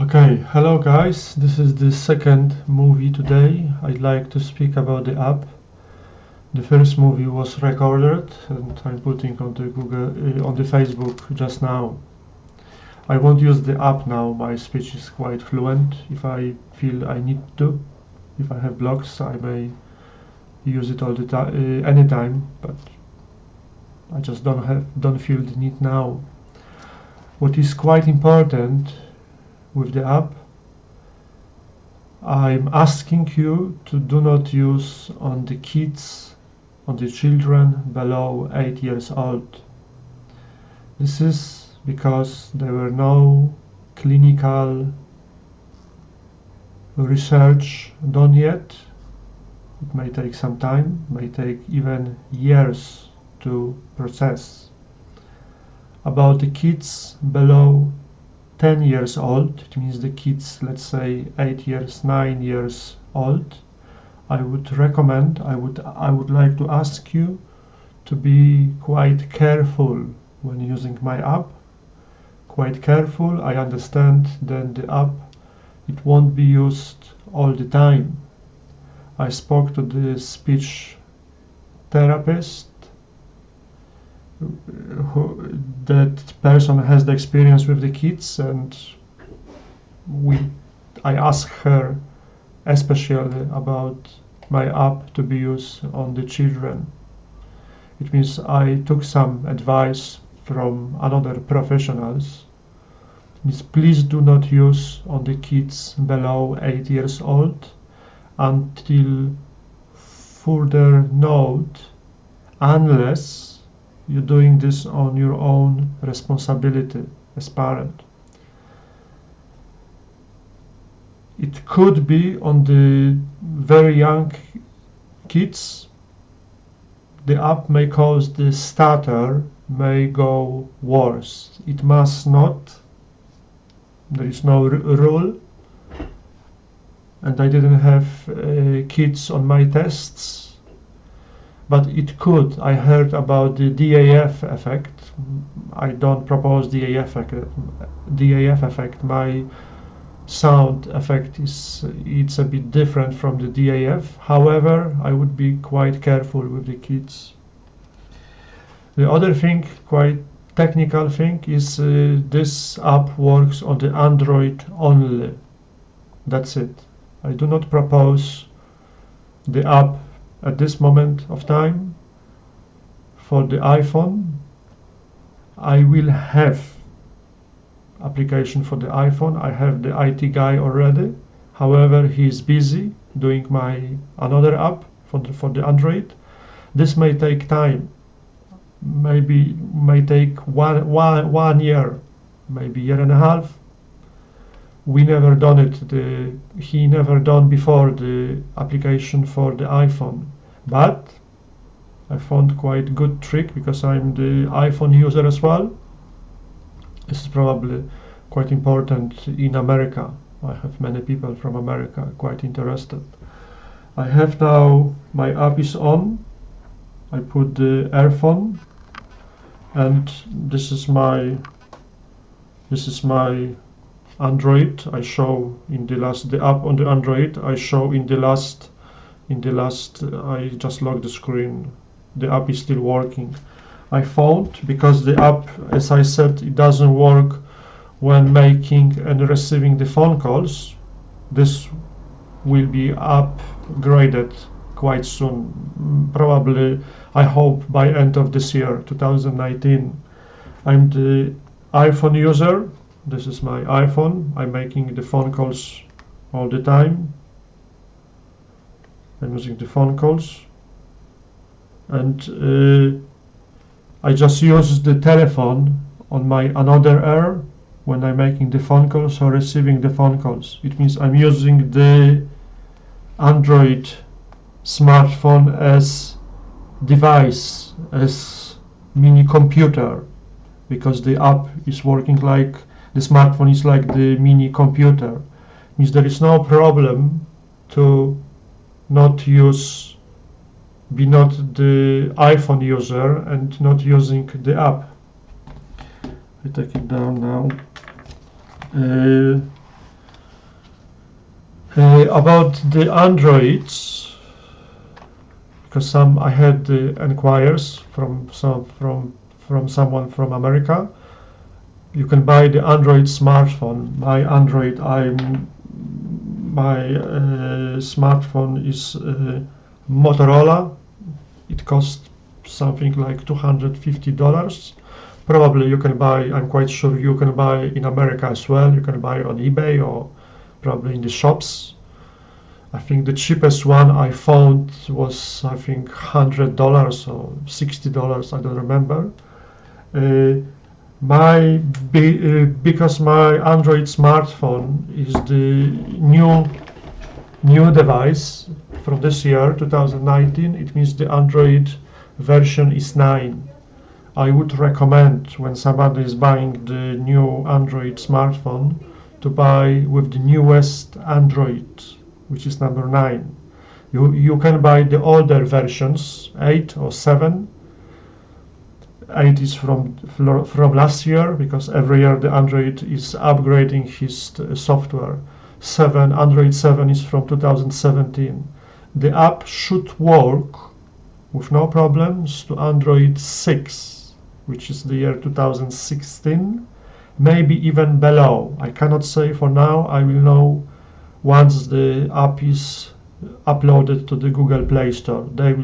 Okay, hello guys, this is the second movie today. I'd like to speak about the app. The first movie was recorded and I'm putting on the on the Facebook just now. I won't use the app now, my speech is quite fluent. If I feel I need to, if I have blocks, I may use it all the time, anytime, but I just don't feel the need now. What is quite important with the app, I'm asking you to do not use on the kids, on the children below 8 years old. This is because there were no clinical research done yet. It may take some time, may take even years to process. About the kids below 10 years old, it means the kids, let's say 8 years, 9 years old, I would recommend, I would like to ask you to be quite careful when using my app. Quite careful. I understand that the app, it won't be used all the time. I spoke to the speech therapist. That person has the experience with the kids, and I asked her especially about my app to be used on the children. It means I took some advice from another professionals. It means please do not use on the kids below 8 years old until further note, unless you're doing this on your own responsibility as parent. It could be on the very young kids. The app may cause the stutter may go worse. It must not. There is no rule. And I didn't have kids on my tests. But it could. I heard about the DAF effect. I don't propose DAF effect. My sound effect it's a bit different from the DAF. However, I would be quite careful with the kids. The other thing, quite technical thing, is this app works on the Android only. That's it. I do not propose the app at this moment of time for the iPhone. I will have application for the iPhone. I have the IT guy already. However, he is busy doing my another app for the Android. This may take time. Maybe may take one year, maybe year and a half. We never done it. He never done before the application for the iPhone. But I found quite good trick because I'm the iPhone user as well. This is probably quite important in America. I have many people from America quite interested. I have now, my app is on. I put the earphone, and this is my Android. I show in the app on the Android. I show in the last. I just locked the screen. The app is still working. I found, because the app, as I said, it doesn't work when making and receiving the phone calls. This will be upgraded quite soon. Probably, I hope by end of this year, 2019. I'm the iPhone user. This is my iPhone. I'm making the phone calls all the time. I'm using the phone calls, and I just use the telephone on my another ear when I'm making the phone calls or receiving the phone calls. It means I'm using the Android smartphone as device, as mini computer, because the app is working like the smartphone is like the mini computer. It means there is no problem to not use, be not the iPhone user and not using the app. I take it down now. About the Androids, because I had enquiries from someone from America. You can buy the Android smartphone. My smartphone is Motorola. It costs something like $250. Probably you can buy, I'm quite sure you can buy in America as well. You can buy on eBay or probably in the shops. I think the cheapest one I found was, I think, $100 or $60. I don't remember. Because my Android smartphone is the new device from this year, 2019. It means the Android version is 9. I would recommend when somebody is buying the new Android smartphone to buy with the newest Android, which is number 9. You can buy the older versions, 8 or 7. 8 is from last year, because every year the Android is upgrading his software. Android 7 is from 2017. The app should work with no problems to Android 6, which is the year 2016, maybe even below. I cannot say for now. I will know once the app is uploaded to the Google Play Store. The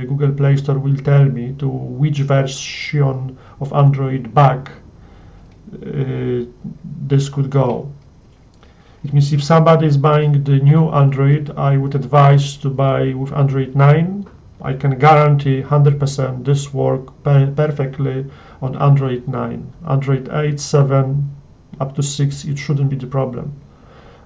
Google Play Store will tell me to which version of Android back this could go. It means if somebody is buying the new Android, I would advise to buy with Android 9. I can guarantee 100% this work perfectly on Android 9. Android 8, 7, up to 6, it shouldn't be the problem.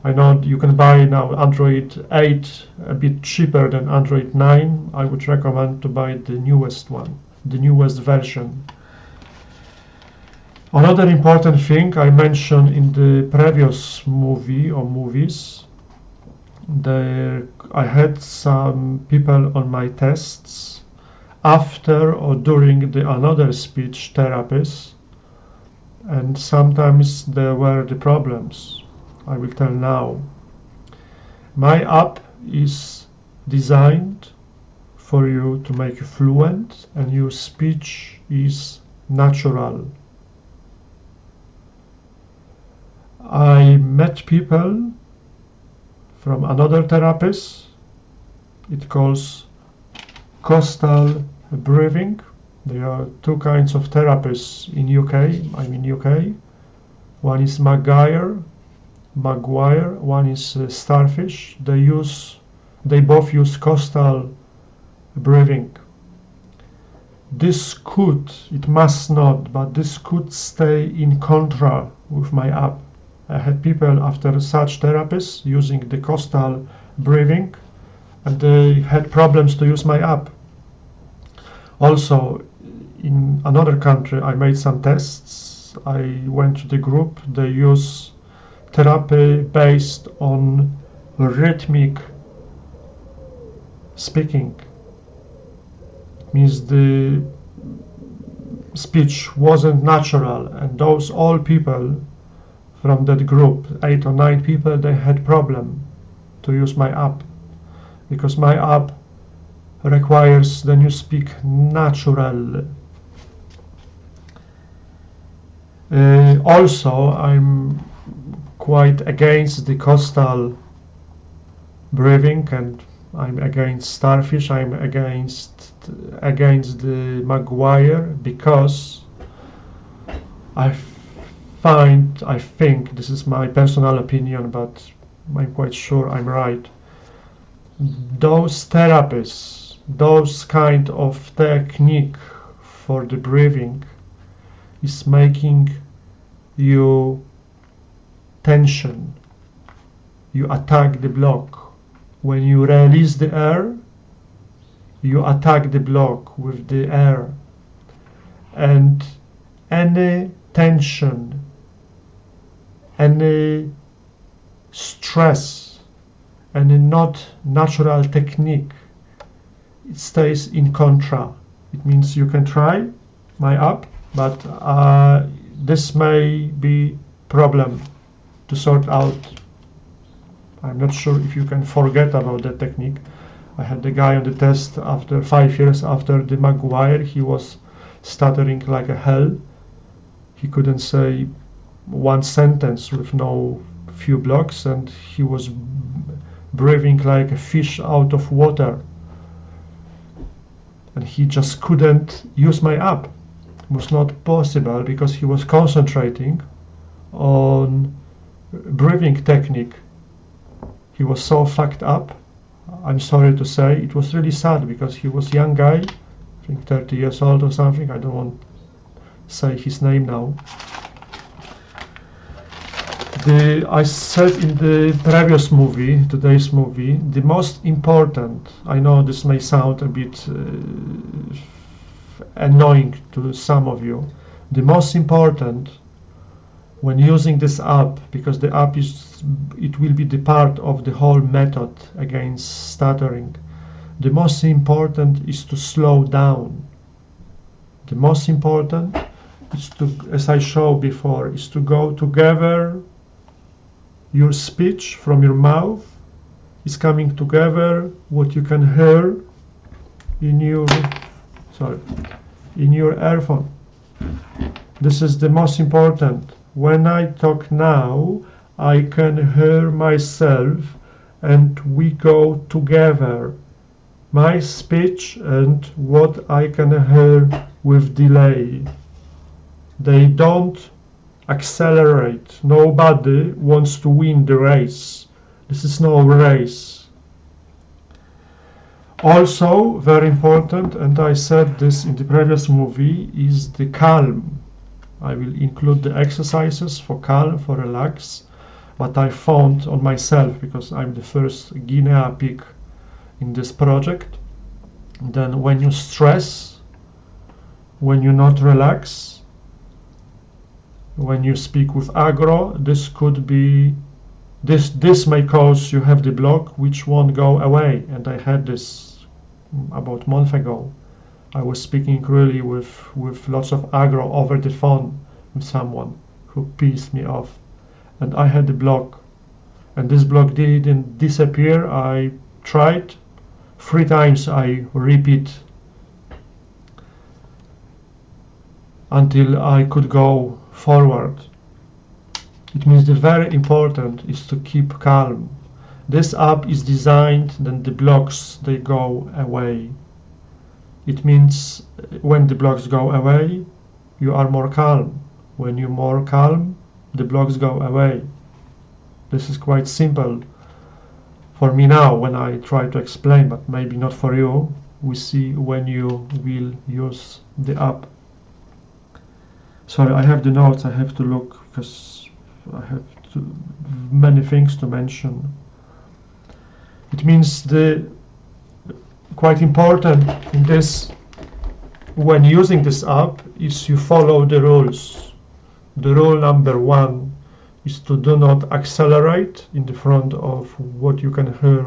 I know you can buy now Android 8 a bit cheaper than Android 9. I would recommend to buy the newest one, the newest version. Another important thing I mentioned in the previous movie or movies, I had some people on my tests after or during another speech therapist, and sometimes there were the problems. I will tell now. My app is designed for you to make you fluent and your speech is natural. I met people from another therapist. It calls coastal breathing. There are two kinds of therapists in UK. I'm in UK. One is Maguire, one is Starfish. They both use coastal breathing. It must not, but this could stay in contra with my app. I had people after such therapists using the coastal breathing, and they had problems to use my app. Also, in another country, I made some tests. I went to the group. They use therapy based on rhythmic speaking. It means the speech wasn't natural, and all people from that group, 8 or 9 people, they had problem to use my app, because my app requires that you speak natural. Also, I'm quite against the coastal breathing, and I'm against Starfish. I'm against the Maguire, because I think, this is my personal opinion, but I'm quite sure I'm right. Those therapists, those kind of technique for the breathing is making you tension. You attack the block. When you release the air, you attack the block with the air. And any tension, any stress, any not natural technique, it stays in contra. It means you can try my app, but this may be problem to sort out. I'm not sure if you can forget about that technique. I had the guy on the test after 5 years after the Maguire. He was stuttering like a hell. He couldn't say one sentence with no few blocks, and he was breathing like a fish out of water. And he just couldn't use my app. It was not possible because he was concentrating on breathing technique. He was so fucked up. I'm sorry to say, it was really sad because he was a young guy, I think 30 years old or something. I don't want to say his name now. I said in the previous movie, today's movie, the most important, I know this may sound a bit annoying to some of you, the most important when using this app, because the app it will be the part of the whole method against stuttering, the most important is to slow down. The most important is to, as I showed before, is to go together. Your speech from your mouth is coming together, what you can hear in your earphone. This is the most important. When I talk now, I can hear myself and we go together. My speech and what I can hear with delay. They don't accelerate. Nobody wants to win the race. This is no race. Also, very important, and I said this in the previous movie, is the calm. I will include the exercises for calm, for relax, what I found on myself, because I'm the first guinea pig in this project. Then when you stress, when you not relax, when you speak with aggro, this could be, this may cause you have the block which won't go away. And I had this about a month ago. I was speaking really with lots of aggro over the phone with someone who pissed me off, and I had the block, and this block didn't disappear. I tried 3 times, I repeat until I could go forward. It means the very important is to keep calm. This app is designed that the blocks, they go away. It means when the blocks go away, you are more calm. When you're more calm, the blocks go away. This is quite simple for me now when I try to explain, but maybe not for you. We see when you will use the app. Sorry, I have the notes. I have to look because I have many things to mention. It means the quite important in this, when using this app, is you follow the rules. The rule number 1 is to do not accelerate in the front of what you can hear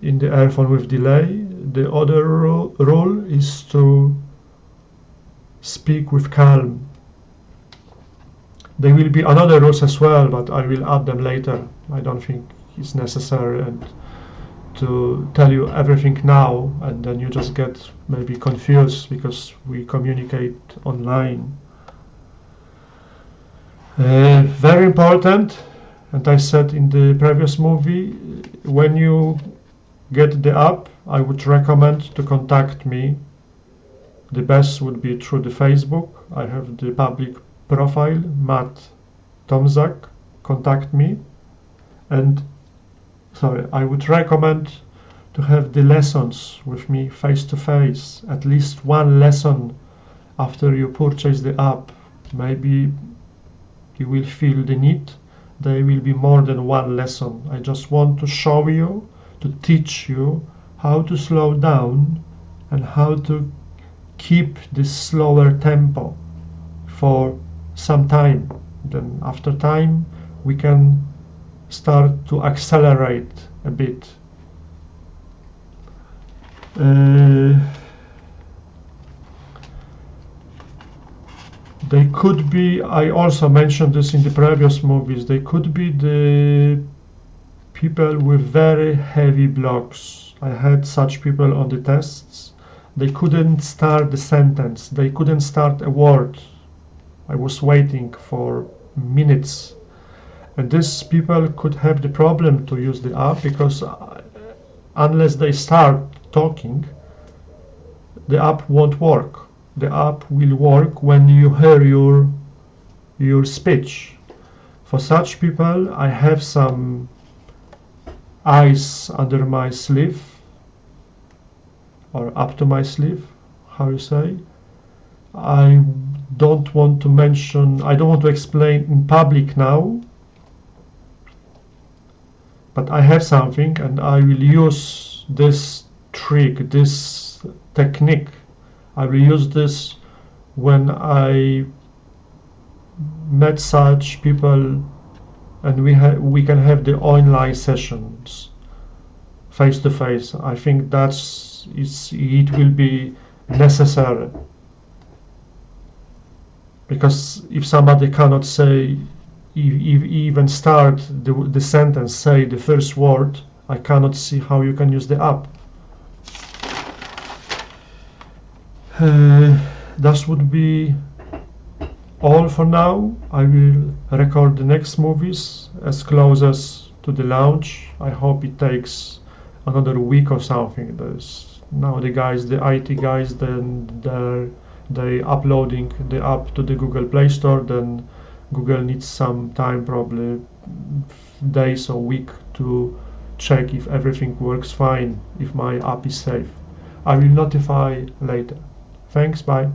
in the earphone with delay. The other rule is to speak with calm. There will be another rules as well, but I will add them later. I don't think it's necessary and to tell you everything now, and then you just get maybe confused because we communicate online. Very important, and I said in the previous movie, when you get the app, I would recommend to contact me. The best would be through the Facebook. I have the public profile, Matt Tomzak, contact me. And sorry, I would recommend to have the lessons with me face to face, at least 1 lesson after you purchase the app. Maybe you will feel the need. There will be more than 1 lesson. I just want to show you, to teach you how to slow down and how to keep this slower tempo for some time. Then after time we can start to accelerate a bit. They could be, I also mentioned this in the previous movies, they could be the people with very heavy blocks. I had such people on the tests. They couldn't start the sentence. They couldn't start a word. I was waiting for minutes. And these people could have the problem to use the app because unless they start talking, the app won't work. The app will work when you hear your speech. For such people, I have some ice under my sleeve, or up to my sleeve, how you say. I don't want to explain in public now, but I have something and I will use this trick, this technique. I will use this when I met such people and we can have the online sessions face to face. I think it will be necessary, because if somebody cannot say, even start the sentence, say the first word, I cannot see how you can use the app. That would be all for now. I will record the next movies as close as to the launch. I hope it takes another week or something. Now the IT guys, they uploading the app to the Google Play Store. Then Google needs some time, probably days or week, to check if everything works fine, if my app is safe. I will notify later. Thanks, bye.